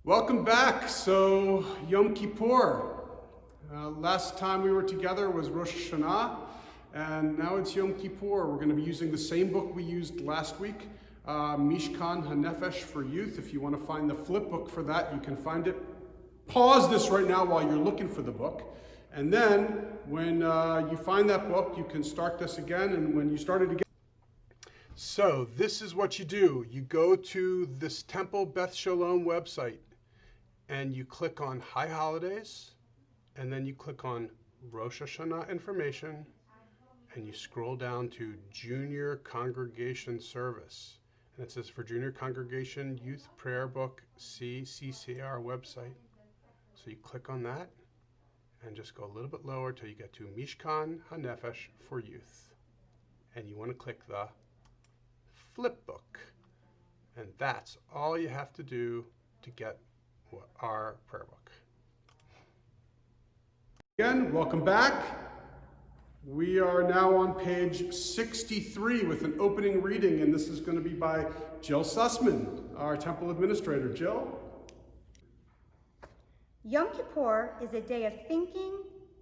Welcome back. So, Yom Kippur. Last time we were together was Rosh Hashanah, and now it's Yom Kippur. We're going to be using the same book we used last week, Mishkan HaNefesh for Youth. If you want to find the flip book for that, you can find it. Pause this right now while you're looking for the book. And then, when you find that book, you can start this again, and when you start it again. So, this is what you do. You go to this Temple Beth Shalom website, and you click on High Holidays, and then you click on Rosh Hashanah information, and you scroll down to Junior Congregation Service. And it says for Junior Congregation Youth Prayer Book, see CCR website. So you click on that, and just go a little bit lower till you get to Mishkan HaNefesh for Youth. And you want to click the flip book. And that's all you have to do to get our prayer book. Again, welcome back. We are now on page 63 with an opening reading, and this is going to be by Jill Sussman, our temple administrator. Jill? Yom Kippur is a day of thinking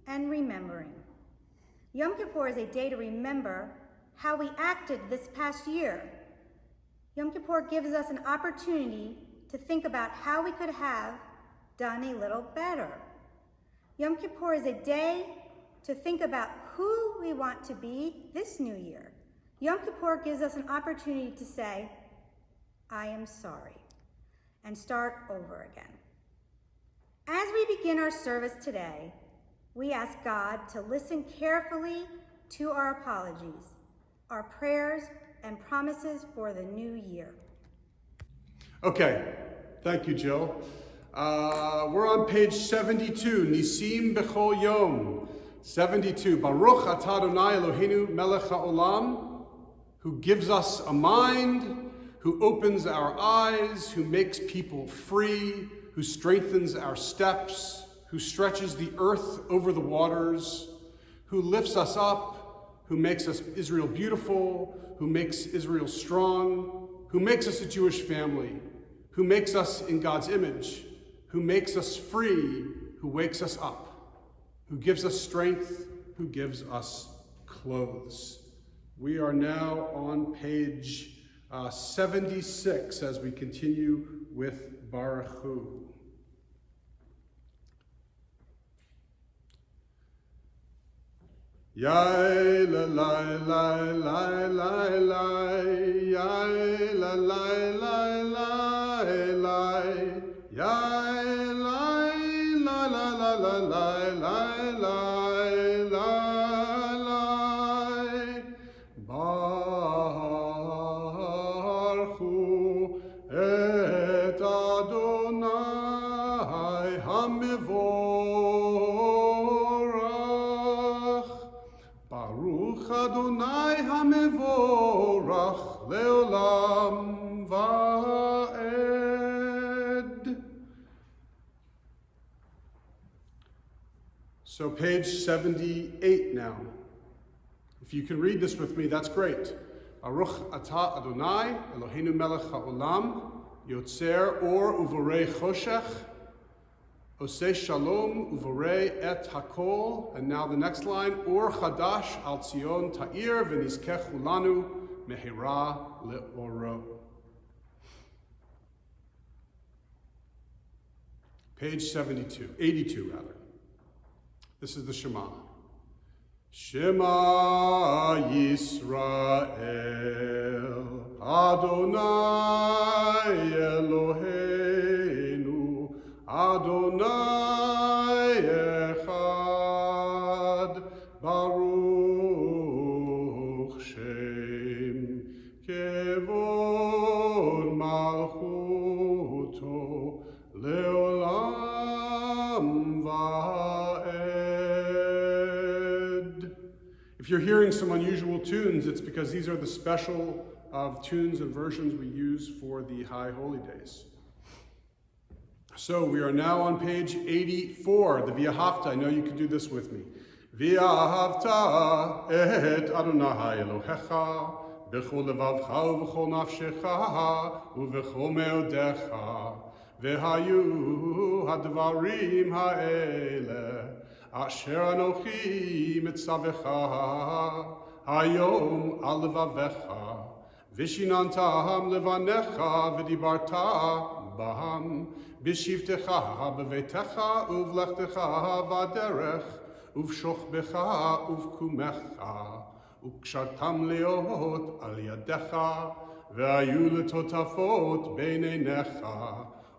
and remembering. Yom Kippur is a day to remember how we acted this past year. Yom Kippur gives us an opportunity to think about how we could have done a little better. Yom Kippur is a day to think about who we want to be this new year. Yom Kippur gives us an opportunity to say, I am sorry, and start over again. As we begin our service today, we ask God to listen carefully to our apologies, our prayers, and promises for the new year. Okay, thank you, Jill. We're on page 72, Nisim B'chol Yom. 72, Baruch Atah Adonai Eloheinu melech haolam, who gives us a mind, who opens our eyes, who makes people free, who strengthens our steps, who stretches the earth over the waters, who lifts us up, who makes us Israel beautiful, who makes Israel strong, who makes us a Jewish family, who makes us in God's image, who makes us free, who wakes us up, who gives us strength, who gives us clothes. We are now on page 76 as we continue with Baruch Hu. Yai la la la la la la, yai la la la la la, yai la la la la la la la la la, Baruch Hu et Adonai HaMevorach, Baruch Adonai HaMevorach leolam va'ed. So page 78 now. If you can read this with me, that's great. Baruch Atah Adonai Eloheinu melech haolam, yotzer or uvorei choshech, oseh shalom uvorei et hakol. And now the next line, or chadash al Tzion ta'ir v'nizkechu lanu mehira le'oro. Page 82 rather. This is the Shema. Shema Yisrael, Adonai Eloheinu, Adonai Echad, Baruch Shem Kevod Malchuto Leolam Va'ed. If you're hearing some unusual tunes, it's because these are the special of tunes and versions we use for the High Holy Days. So we are now on page 84, the V'ahavta. I know you can do this with me. V'ahavta et Adonai Elohecha b'chol levavcha u'b'chol nafshecha u'b'chol meodecha והיו הדברים האלה אשר אנוכי מצווך היום על לבביך, ושיננתם לבניך ודיברת בהם בשבתך בביתך ובלכתך בדרך ובשוכבך ובקומך, וקשרתם להיות על ידך, והיו לטוטפות בין עיניך,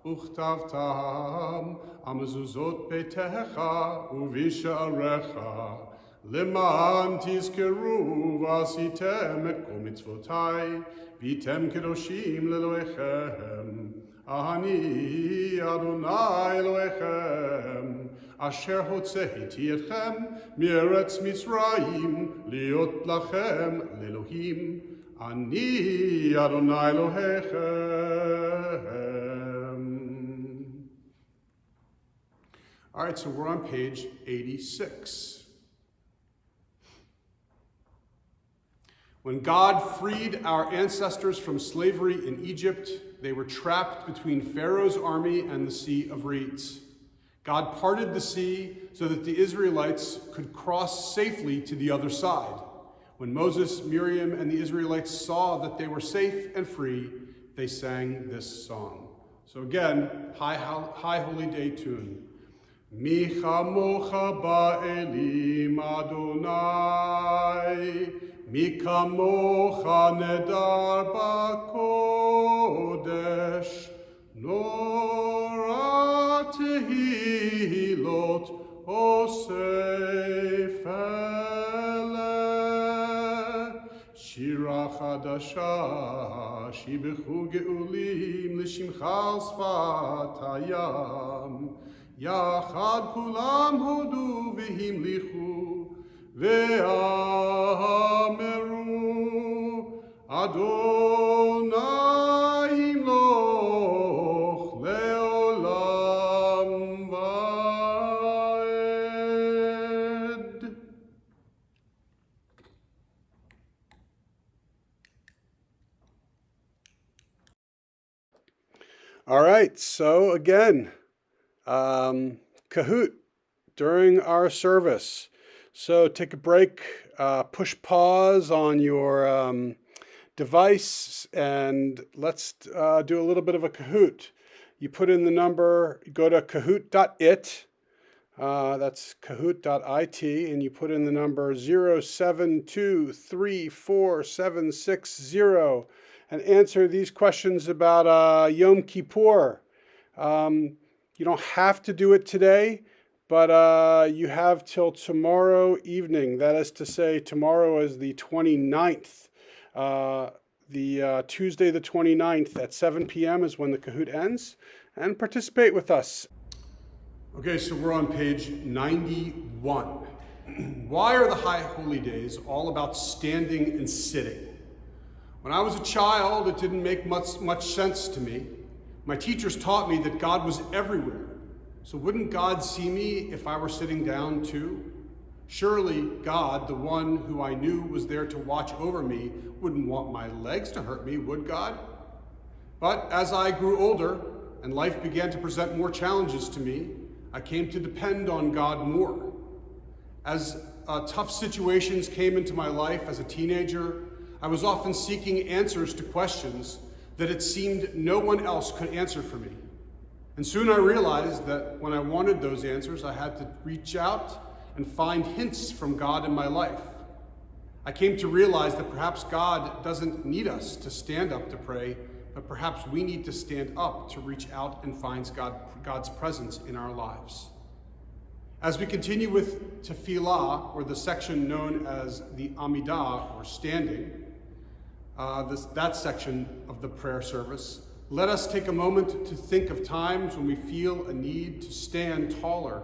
וכתבתם על מזוזות ביתך ובשעריך, למען תזכרו ועשיתם את כל מצוותיי, והייתם קדושים לאלוהיכם. אני אדוני אלוהיכם, אשר הוצאתי אתכם מארץ מצרים, להיות לכם לאלוהים. אני אדוני אלוהיכם. All right, so we're on page 86. When God freed our ancestors from slavery in Egypt, they were trapped between Pharaoh's army and the Sea of Reeds. God parted the sea so that the Israelites could cross safely to the other side. When Moses, Miriam, and the Israelites saw that they were safe and free, they sang this song. So again, high holy day tune. Mi chamocha ba'elim Adonai, mi kamocha nedar ba'kodesh, nora tehilot osef eleh, shira chadasha shibechu geulim l'shimcha sfat hayam, יחד כולם הודו והמליכו ואמרו אדוני ימלוך לעולם ועד. All right, so again, Kahoot during our service. So take a break, push pause on your device, and let's do a little bit of a Kahoot. You put in the number, you go to kahoot.it, that's kahoot.it, and you put in the number 072347660 and answer these questions about Yom Kippur. You don't have to do it today, but you have till tomorrow evening. That is to say, tomorrow is the 29th. Tuesday the 29th at 7 p.m. is when the Kahoot ends. And participate with us. Okay, so we're on page 91. Why are the High Holy Days all about standing and sitting? When I was a child, it didn't make much sense to me. My teachers taught me that God was everywhere. So wouldn't God see me if I were sitting down too? Surely God, the one who I knew was there to watch over me, wouldn't want my legs to hurt me, would God? But as I grew older and life began to present more challenges to me, I came to depend on God more. As tough situations came into my life as a teenager, I was often seeking answers to questions that it seemed no one else could answer for me. And soon I realized that when I wanted those answers, I had to reach out and find hints from God in my life. I came to realize that perhaps God doesn't need us to stand up to pray, but perhaps we need to stand up to reach out and find God's presence in our lives. As we continue with Tefillah, or the section known as the Amidah, or standing, that section of the prayer service, let us take a moment to think of times when we feel a need to stand taller,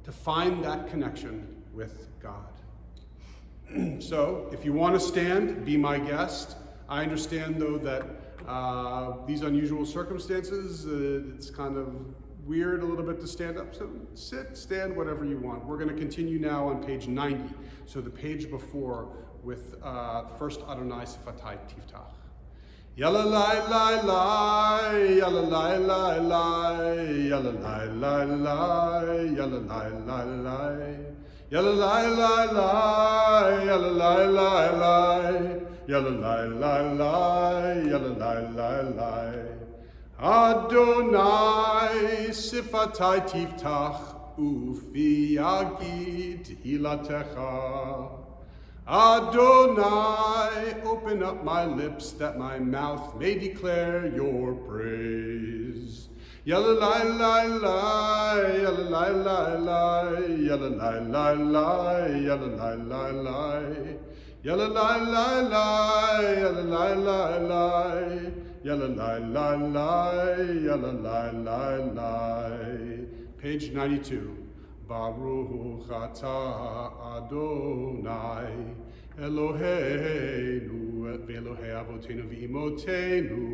to find that connection with God. So, if you want to stand, be my guest. I understand, though, that these unusual circumstances, it's kind of weird a little bit to stand up. So sit, stand, whatever you want. We're going to continue now on page 90, so the page before, with first Adonai Sifatai Tiftach. Yalla lai lai lai, yalla lai lai lai, yalla lai lai lai, yalla lai lai lai, yalla lai lai lai, yalla lai lai lai, yalla lai lai lai, yalla lai lai lai. Adonai sifatai tiftach ufi yagid hilatecha. Adonai, open up my lips that my mouth may declare your praise. Yalla lai lai lai, yalla lai lai lai, yalla lai lai lai, yalla lai lai lai, yalla lai lai lai, yalla lai lai lai, yalla lai lai lai, yalla lai lai lai. Page 92. Baruch atah Adonai Eloheinu ve'Elohei Avotenu ve'Imotenu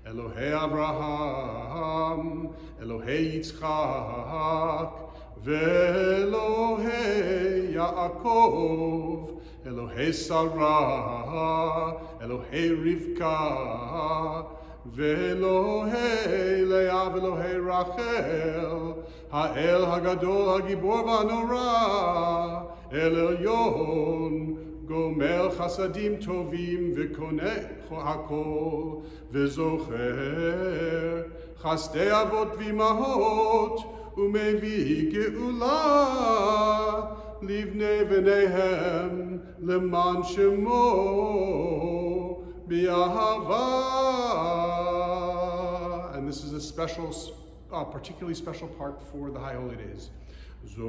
Elohei Avraham Elohei Yitzchak ve'Elohei Yaakov Elohei Sarah Elohei Rivka ve'Elohei Leah ve'Elohei Rachel Ha'el Hagadol Hagibor V'Anora El Elyon Gomel Chasadim Tovim V'Koneh Hakol V'Zocher Chasdei Avot V'Imahot Umevi Geula Livnei V'Nehem Leman Shemo B'Ahava. And this is a particularly special part for the High Holy Days. Zochrenu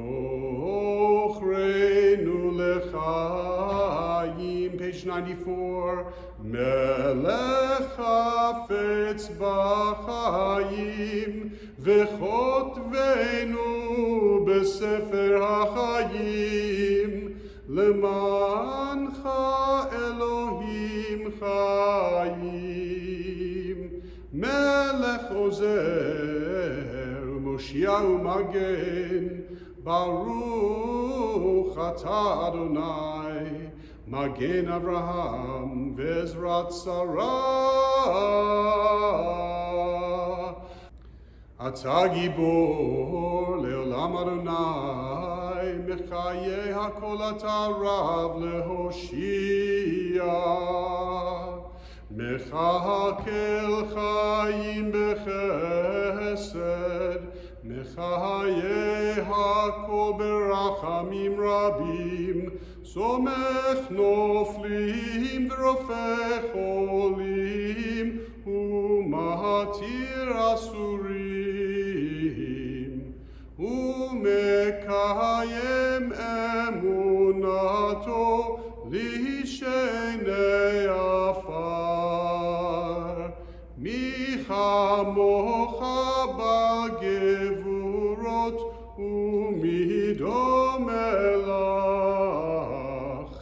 lechayim, page 94. Melech hafetz b'chayim, v'chotvenu b'sefer hachayim, lemancha Elohim chayim. Melech ozer, Moshiach u'magen, Baruch atah Adonai, Magen Avraham ve'ezrat Sarah. Atah gibor le'olam Adonai, Mechayeh hakol atah rav lehoshia. Mechakel chayim bechesed, Mechayeh hakol berachamim rabim, Somech noflim v'rofeh cholim, Umahatir asurim, Umekayem emunato lishenei afar. Michamocha bagevurot umidomelach.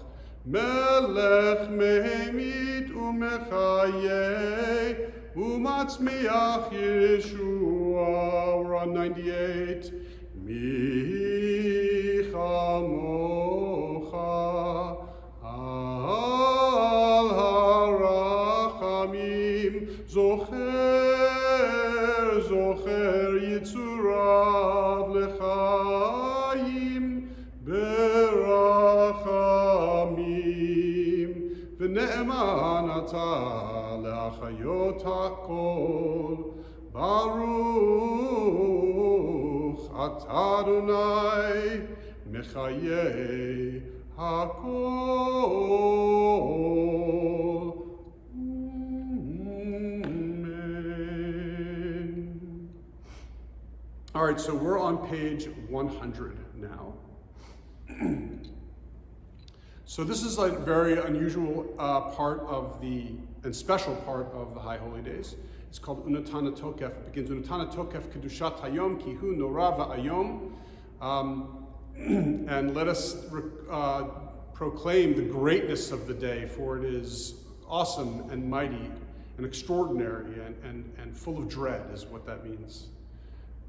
Melech mehemit umechayeh umatzmiach Yeshua. We're on 98. Michamocha al harachamim zocher, zocher yitzurav lechayim berachamim v'ne'eman atah le'achayot hakol. Baruch atah Adonai mechayeh hakol. Amen. All right, so we're on page 100 now. So this is a very unusual part of and special part of the High Holy Days. It's called Unatana Tokef. It begins Unatana Tokef Kedushat Hayom Kihu Nora Va'ayom. And let us proclaim the greatness of the day, for it is awesome and mighty and extraordinary and full of dread is what that means.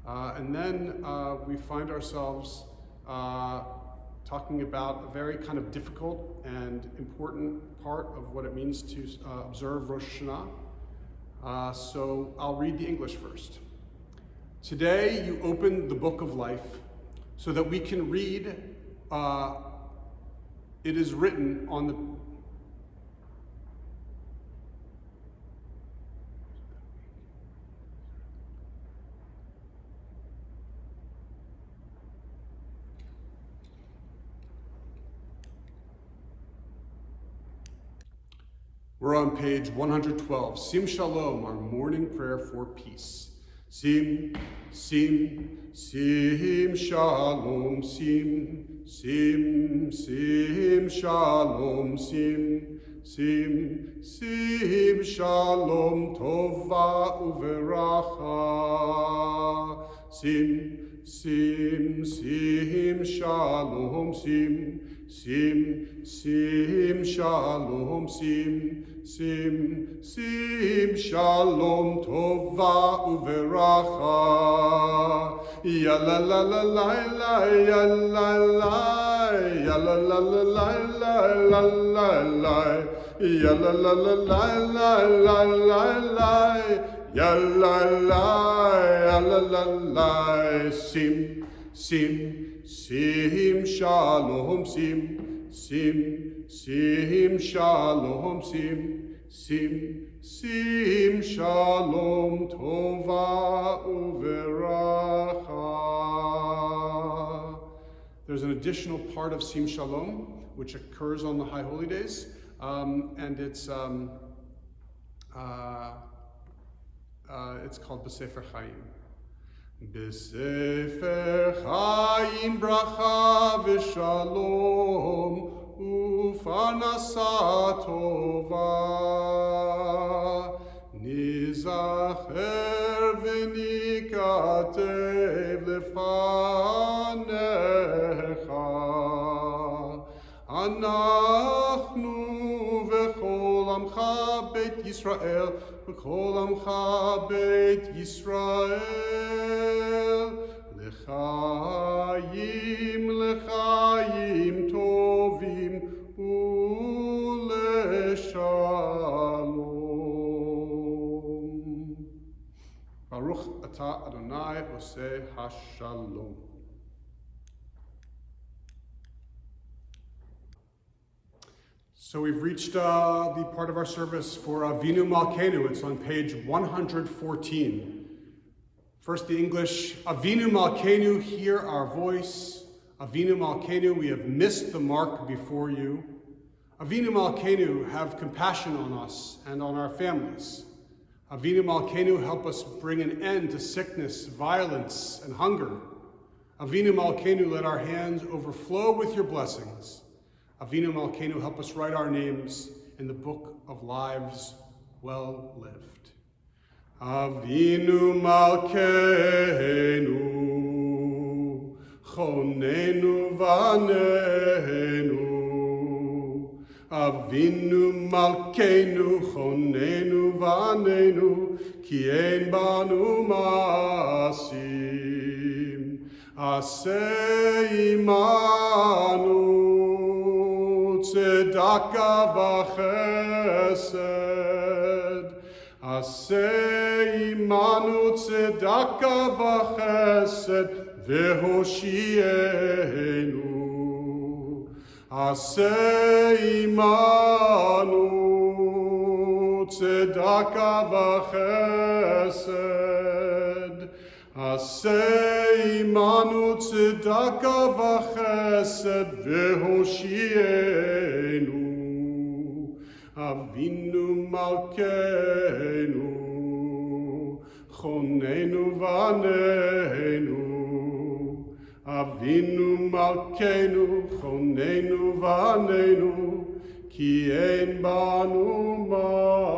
And then we find ourselves talking about a very kind of difficult and important part of what it means to observe Rosh Hashanah. So I'll read the English first. Today you open the book of life so that we can read, it is written on the We're on page 112. Sim Shalom, our morning prayer for peace. Sim, sim, sim shalom, sim, sim, sim shalom, sim, sim, sim shalom, tova uveracha. Sim, sim, sim shalom, sim, sim, sim shalom, sim, sim, sim shalom, tova uveracha. Ya la la la la la, ya la la, ya la la la la la la la la, ya la la la la la la la la, ya la la, ya la la la. Sim, sim, sim shalom, sim, sim, sim shalom, sim, sim, sim shalom, tova uveracha. There's an additional part of sim shalom which occurs on the High Holy Days, and it's called B'Sefer Chaim. B'Sefer Chaim bracha v'shalom u'farnasa tova nizacher v'nikatev lefanecha anachnu v'chol amcha beit Yisrael v'chol amcha beit Yisrael l'chaim l'chaim tovim u'leshalom. Baruch atah Adonai oseh hashalom. So we've reached the part of our service for Avinu Malkeinu. It's on page 114. First the English. Avinu Malkeinu, hear our voice. Avinu Malkeinu, we have missed the mark before you. Avinu Malkeinu, have compassion on us and on our families. Avinu Malkeinu, help us bring an end to sickness, violence, and hunger. Avinu Malkeinu, let our hands overflow with your blessings. Avinu Malkeinu, help us write our names in the book of lives well lived. Avinu Malkeinu, chonenu vanenu. Avinu Malkeinu, chonenu vanenu, ki ein banu masim. Aseh imanu tzedakah v'chesed. Aseh imanu tzedakah v'chesed v'hoshienu. Aseh imanu tzedakah v'chesed. Aseh imanu tzedakah v'chesed v'hoshienu. Avinu Malkeinu, chonenu vanenu. Avinu Malkeinu, chonenu vanenu, ki ein banu masim.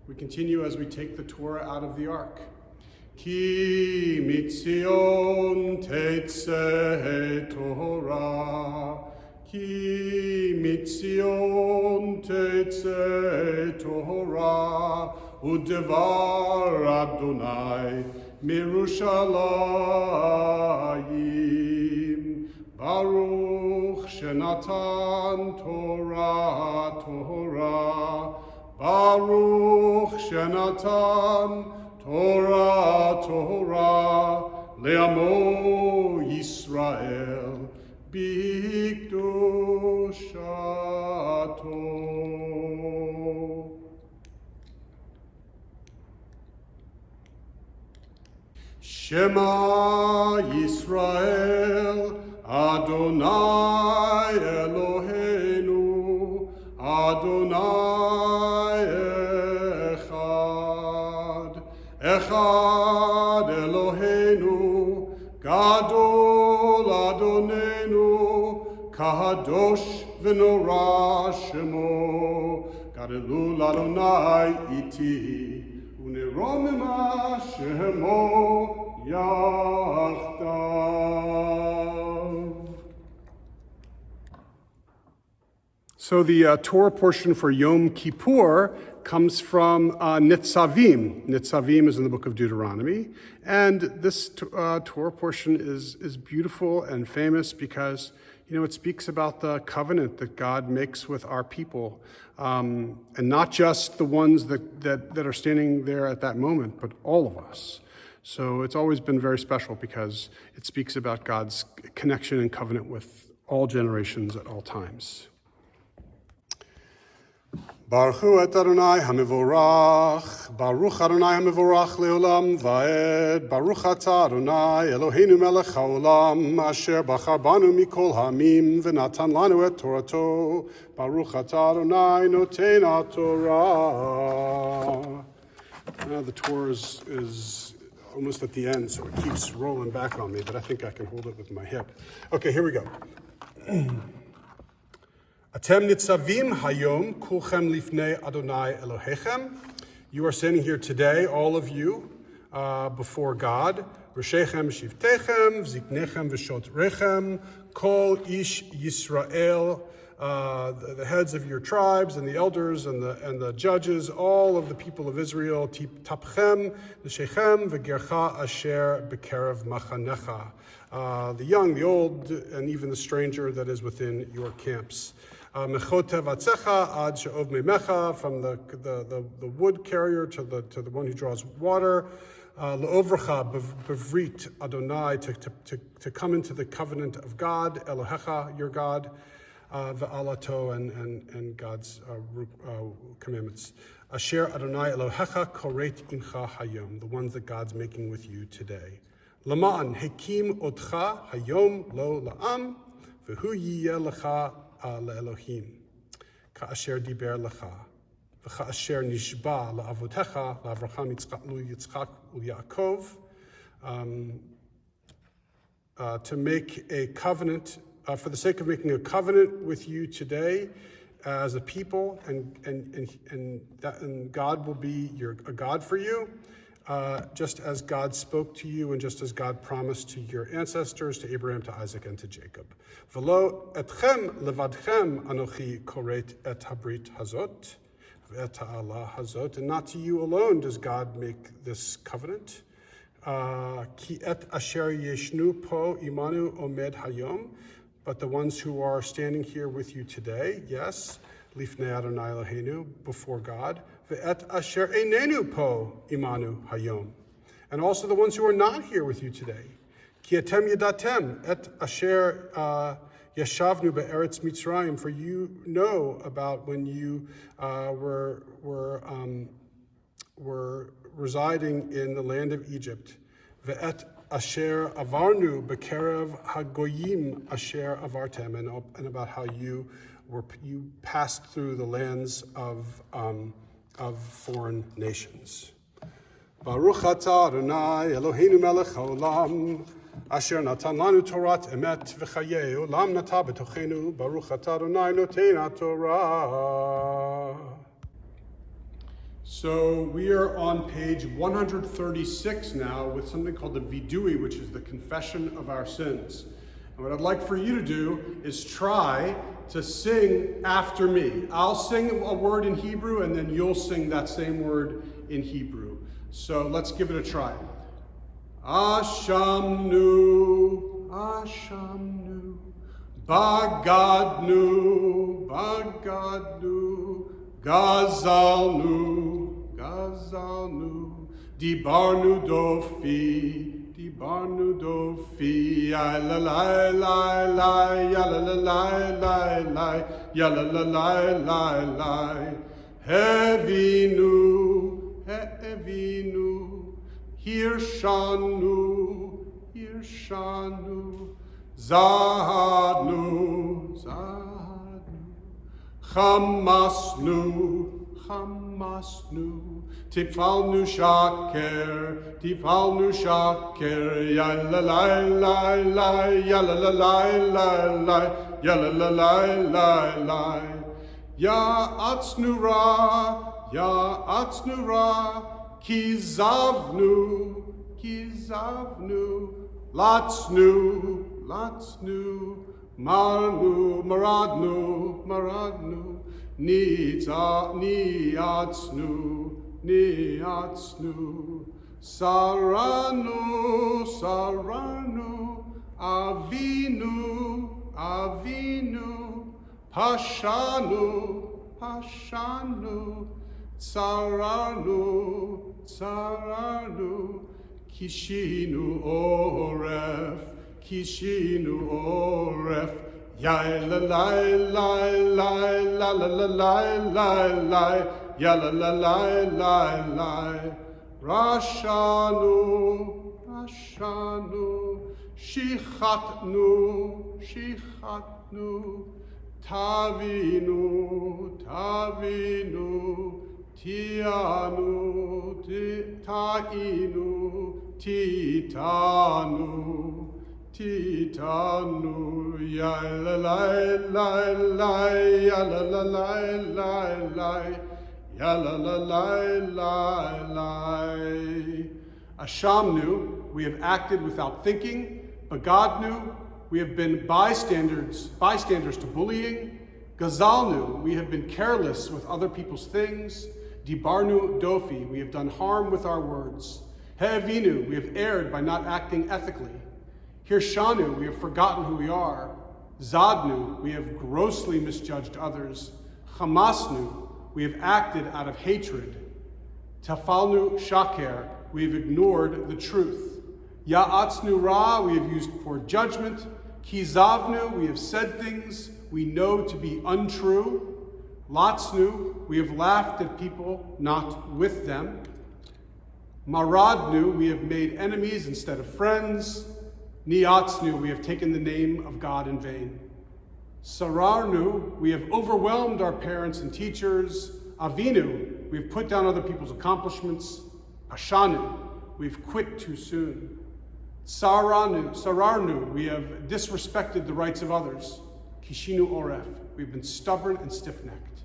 We continue as we take the Torah out of the ark. Ki mitzion tetzeh Torah, ki mitzion tetzeh Torah, u'devar Adonai mirushalayim. Baruch shenatan Torah Torah. Baruch shenatan Torah Torah. Le'amo Yisrael bikdushato. Shema Yisrael, Adonai Eloheinu, Adonai Echad. Echad Eloheinu, Gadol Adonenu, Kadosh v'Norah Shemo, Gadolul Adonai iti, u'neromima Shemo yachdav. So the Torah portion for Yom Kippur comes from Nitzavim. Nitzavim is in the book of Deuteronomy. And this Torah portion is beautiful and famous because, it speaks about the covenant that God makes with our people. And not just the ones that are standing there at that moment, but all of us. So it's always been very special because it speaks about God's connection and covenant with all generations at all times. Baruch et Adonai hamivorach, Baruch Adonai hamivorach leolam vaed, Baruch atah Adonai Eloheinu melech haolam, asher bachar banu mikol hamim, v'natan lanu et Torato, Baruch atah Adonai noten haTorah. Now the Torah is almost at the end, so it keeps rolling back on me, but I think I can hold it with my hip. Okay, here we go. Atem nitzavim hayom kulchem lifnei Adonai Elohechem. You are standing here today, all of you, before God. Rishechem shivtechem, ziknechem v'shotrechem, kol ish Yisrael, the heads of your tribes and the elders and the judges, all of the people of Israel, tapchem, l'shechem v'gercha asher bekerev machanecha, the young, the old, and even the stranger that is within your camps. Mechotev atzecha ad she'ov memecha, from the wood carrier to the one who draws water. Le'ovrecha bevrit Adonai, to come into the covenant of God, Elohecha, your God, ve'alato, and God's commandments. Asher Adonai Elohecha koret imcha hayom, the ones that God's making with you today. Laman hekim otcha hayom lo la'am, vehu yiyeh lecha le'Elohim, ka'asher diber lecha, v'ka'asher nishba la'avotecha, la'Avraham, Yitzchak, u'Yaakov, to make a covenant, for the sake of making a covenant with you today as a people, and God will be a God for you, just as God spoke to you and just as God promised to your ancestors, to Abraham, to Isaac, and to Jacob. V'lo etchem levadchem anochi koret et habrit hazot, v'et ha'ala hazot, and not to you alone does God make this covenant. Ki et asher yeshnu po imanu omed hayom, but the ones who are standing here with you today, yes, lifnei Adonai Eloheinu, before God, ve'et asher einenu po imanu hayom, and also the ones who are not here with you today. Ki etem yadatem et asher yashavnu be'eretz Mitzrayim, for you know about when you were residing in the land of Egypt. Ve'et asher avarnu bekerev hagoyim asher avartem, and about how you passed through the lands of foreign nations. Baruch atah Adonai Eloheinu melech haolam, asher natan lanu torat emet v'chayei olam nata betochenu, Baruch atah Adonai noten haTorah. So we are on page 136 now with something called the Vidui, which is the confession of our sins. And what I'd like for you to do is try to sing after me. I'll sing a word in Hebrew, and then you'll sing that same word in Hebrew. So let's give it a try. Ashamnu, Ashamnu, Bagadnu, Bagadnu, Gazalnu, Gazalnu, Dibarnu Dofi, Dibarnu Dofi, Yalalai, lai, lai, yalalai, lai, lai, yalalai, lai, lai, Hevinu, Hevinu, Hirshanu, Hirshanu, Zahadnu, Zahadnu, Chamasnu, Chamasnu, Tifalnu Shaker, Tifalnu Shaker, Yalalai, lai, lai, yalalai, lai, lai, yalalai, lai, lai, Ya'atznu Ra, Kizavnu, Kizavnu, Latznu, Latznu, Marnu, Maradnu, Maradnu, Niatznu, Niatznu, Saranu, Saranu, Avinu, Avinu, Pashanu, Pashanu, Tsaranu, Tsaranu, Kishinu Oref, Kishinu Oref, Yalalai, lai, lai, la la la lai, lai, lai, yalalai, lai, lai, Rashanu, Rashanu, Shichatnu, Shichatnu, Tavinu, Tavinu, Tianu, Tainu, Titanu, Titanu, Yalalai, lai, lai, yalalai, lai, lai, yalalai, lai, lai. Ashamnu, we have acted without thinking. Bagadnu, we have been bystanders to bullying. Gazalnu, we have been careless with other people's things. Dibarnu Dofi, we have done harm with our words. He'evinu, we have erred by not acting ethically. Hirshanu, we have forgotten who we are. Zadnu, we have grossly misjudged others. Chamasnu, we have acted out of hatred. Tafalnu Shaker, we have ignored the truth. Ya'atznu Ra, we have used poor judgment. Kizavnu, we have said things we know to be untrue. Latznu, we have laughed at people, not with them. Maradnu, we have made enemies instead of friends. Niatznu, we have taken the name of God in vain. Sararnu, we have overwhelmed our parents and teachers. Avinu, we have put down other people's accomplishments. Ashanu, we've quit too soon. Sararnu, we have disrespected the rights of others. Kishinu Oref, we've been stubborn and stiff-necked.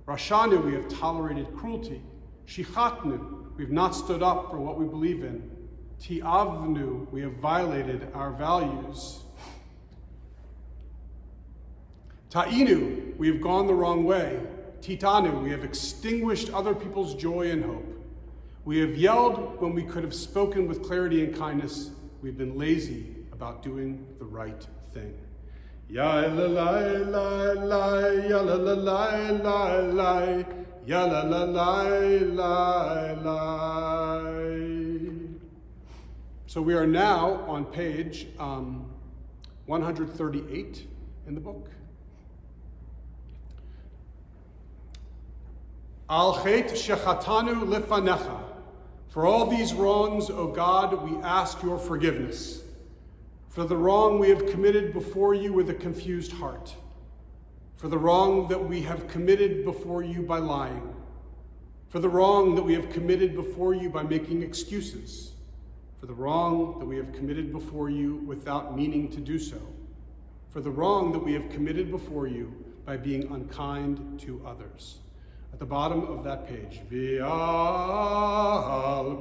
Rashanu, we have tolerated cruelty. Shichatnu, we've not stood up for what we believe in. Ti'avnu, we have violated our values. Ta'inu, we have gone the wrong way. Titanu, we have extinguished other people's joy and hope. We have yelled when we could have spoken with clarity and kindness. We've been lazy about doing the right thing. Ya la la la la, ya la la la la la, ya la la la la la. So we are now on page 138 in the book. Al chet shechatanu lifanecha. For all these wrongs, O God, we ask your forgiveness. For the wrong we have committed before you with a confused heart. For the wrong that we have committed before you by lying. For the wrong that we have committed before you by making excuses. For the wrong that we have committed before you without meaning to do so. For the wrong that we have committed before you by being unkind to others. At the bottom of that page, V'al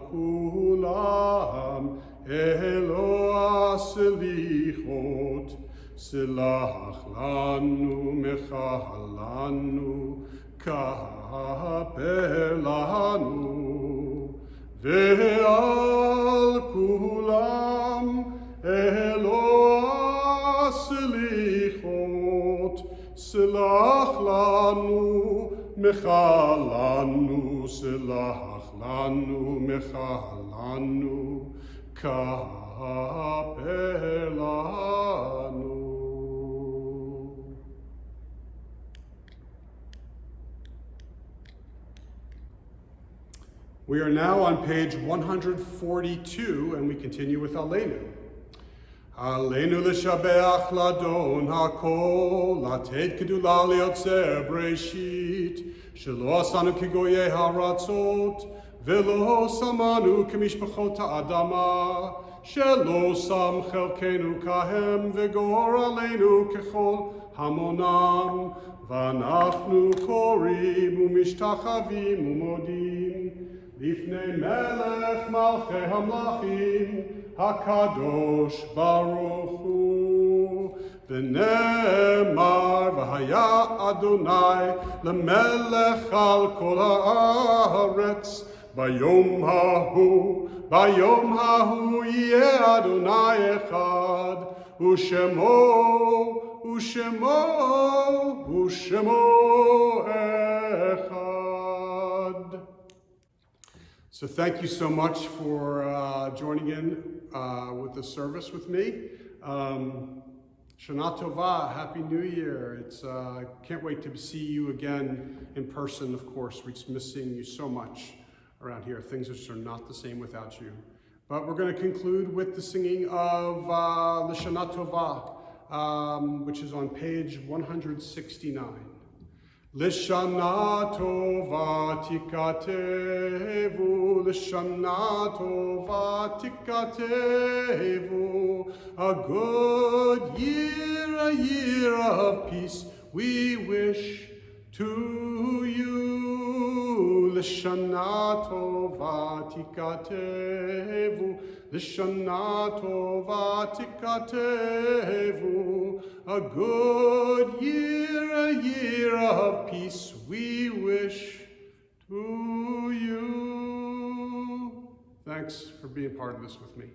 kulam Eloah selichot, Selach lanu mechal lanu, Kaper lanu, ועל כולם אלוה סליחות, סלח לנו, מחל לנו, סלח לנו, מחל לנו, כפר לנו. We are now on page 142, and we continue with Aleinu. Aleinu l'shabeach ladon hakol, lated kedula liotzer breshit, shelo asanu kigoye haratzot, velo samanu kemishpachot ha'adama, shelo sam chelkenu kahem, vegor aleinu kechol hamonam, vanachnu korim umishtachavim umodim, לפני מלך מלכי המלכים, הקדוש ברוך הוא. ונאמר, והיה אדוני למלך על כל הארץ, ביום ההוא יהיה אדוני אחד, ושמו אחד. So thank you so much for joining in with the service with me. Shana Tova, Happy New Year. Can't wait to see you again in person, of course. We're just missing you so much around here. Things just are not the same without you. But we're going to conclude with the singing of the Shana Tova, which is on page 169. L'shana tova tikatevu, l'shana tova tikatevu, a good year, a year of peace we wish to you. L'shana tova tikatevu, l'shana tova tikatevu, a good year, a year of peace we wish to you. Thanks for being part of this with me.